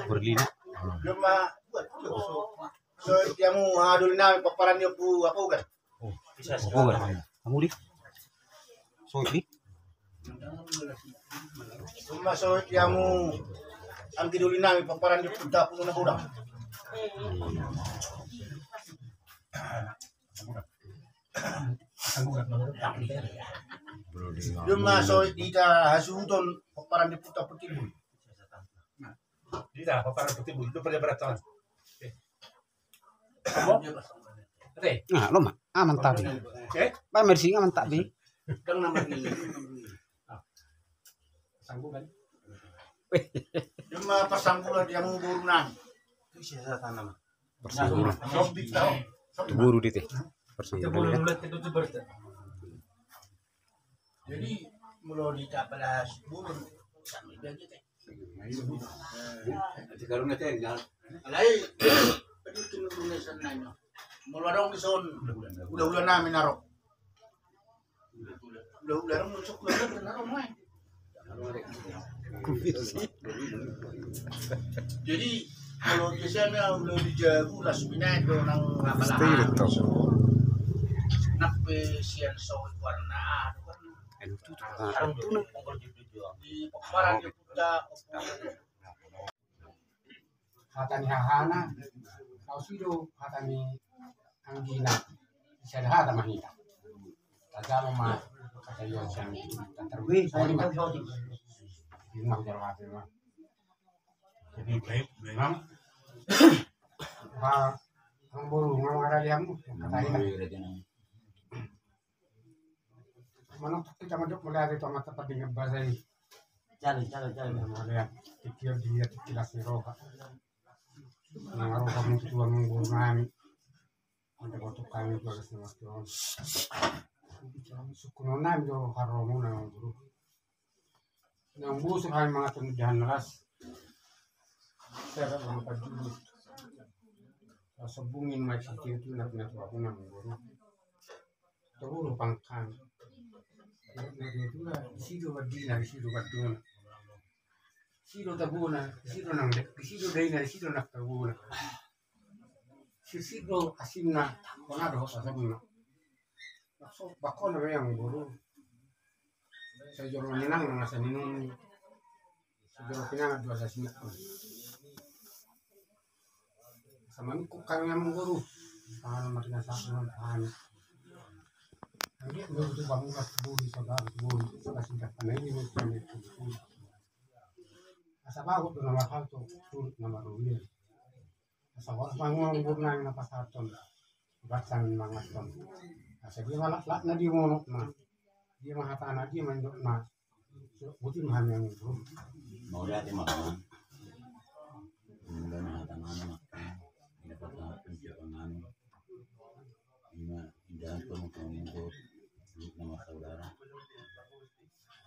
Berlina. Cuma so yang adul na paparan niyo po ako kan. Oh, kamu di. So di. Cuma so yang ang giduli namin paparan niyo po dapat na kurang. Cuma so dita hasudon paparan niyo puta putih. Dita paparan putih itu pada berat tahun. Nah, lo mah aman tabi. Pak Mercy aman tabi. Kang nama ni. Sanggupan. Cuma pasanggulan yang burunan. Itu siapa tanam? Persinggungan. Sobit tau. Buru di teh. Persinggungan. Jadi mulo di kapalas burun sampai dia teh. Nanti kalau nanti enggak. Alay, pwede kinurunesan na nyo. Mula daw ison, udah namin narok. Udah musok udah narok mo eh. Jadi kalau biasanya udah dijago las minato ng kapalahan. Napesian sa warna. Di paparan di puta. Hatani hahana kau sido hatani anggina bisa dah ada mahita tajam mah kata yo siang terwi sorry mah rumah jarak mah jadi baik memang bah ang buru ngomong ada yang kata ini mana kita masuk mulai itu mata pada ngebahas ini jalan ada pikir dia kilas roha Nangaro kami tuan mengguru kami, ada waktu kami juga kesini waktu sukunan kami jo haromu nang guru, nang bus kami mengatur jalan ras, saya berangkat dulu, sebungin macam itu nak aku nang guru, terus pangkang, nanti itu lah sido berdina, sido berduna. Siro tabuna, siro nang dek, siro daina, siro nak tabuna. Siro asimna, konado asabuna. So bakon na yang guru. Sa joro ninang nang sa ninong. Sa joro pinang dua sa sinik. Sa manukuk kang yang guru. Paano matina sa akin paano. Ang iya guru tu bangungat buli sa guru sa kasingkat panay ni mo sa nito. Asal aku tuh nama hal tuh turut nama rulir. Asal aku bangun burna yang apa saton, bacaan mangaton. Asal dia malah nak dia mau nak, dia mah tanah dia mandok nak, bukan maham yang itu. Mau lihat makan. Mudah tanah makan. Ini pada penjualan. Ini jangan penuh nama saudara.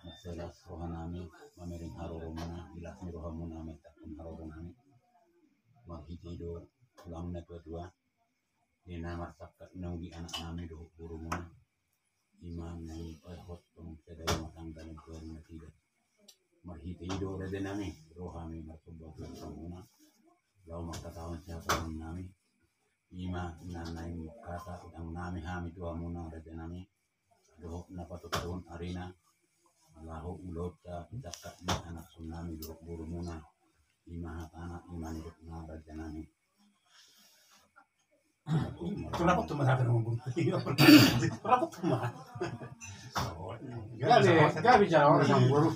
Masalah rohanami, mamering haroromana, bilasnya rohamuna, metakun haroromani. Mahitido, ulang na kedua. Ina marsakat naugi anak nami doh burumuna. Iman nang pahot pang sedaya matang dalam keluarga tidak. Mahitido rede nami, rohami marsubat samuna. Lau makatawan siapa nami. Ima nanay kata ang nami hami dua muna rede nami. Doh napatutun arena. Lahu ulot sa itakat ni anak tsunami buru muna lima anak iman hidup na rajanani. Kenapa tuh mas akan ngomong? Kenapa tuh mas? Gak bicara orang yang guru.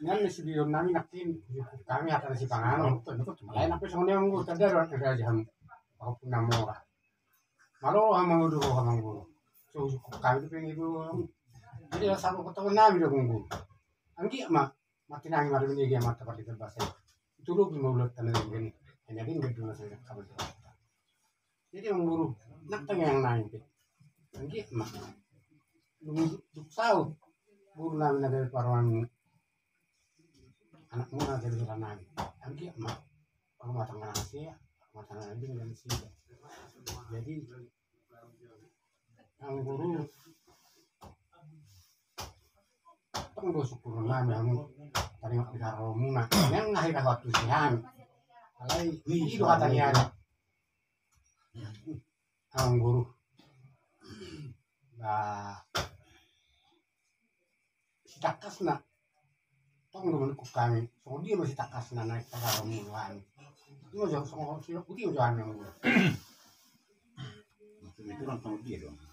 Ngan si dia nami nakin kami akan si panganon. Lain apa soalnya yang guru tadi orang kerja jam aku namora. Malu hamang guru hamang guru. So kami tu pengen guru. Jadi sama ketemu nami dong guru. Anggi mah mati nang malu ni dia mata pada terbasa. Itu lu mau lihat tanah ini. Hanya dia nggak dulu saya kabar. Jadi orang guru nak tengah yang naik. Anggi mah lu tahu guru nami dari paruan anak muda dari nami. Anggi mah orang matang nasi, matang anjing dan si. Jadi ang guru tunggu syukur nami ang tadi ngakaro muna yang ngahi ka waktu sihan alai itu katanya ang guru nah si takas na tong naman ko kami so dia masih takas na naik karo muluan itu jauh so sila putih jauh yang Maksudnya itu orang sama dia dong.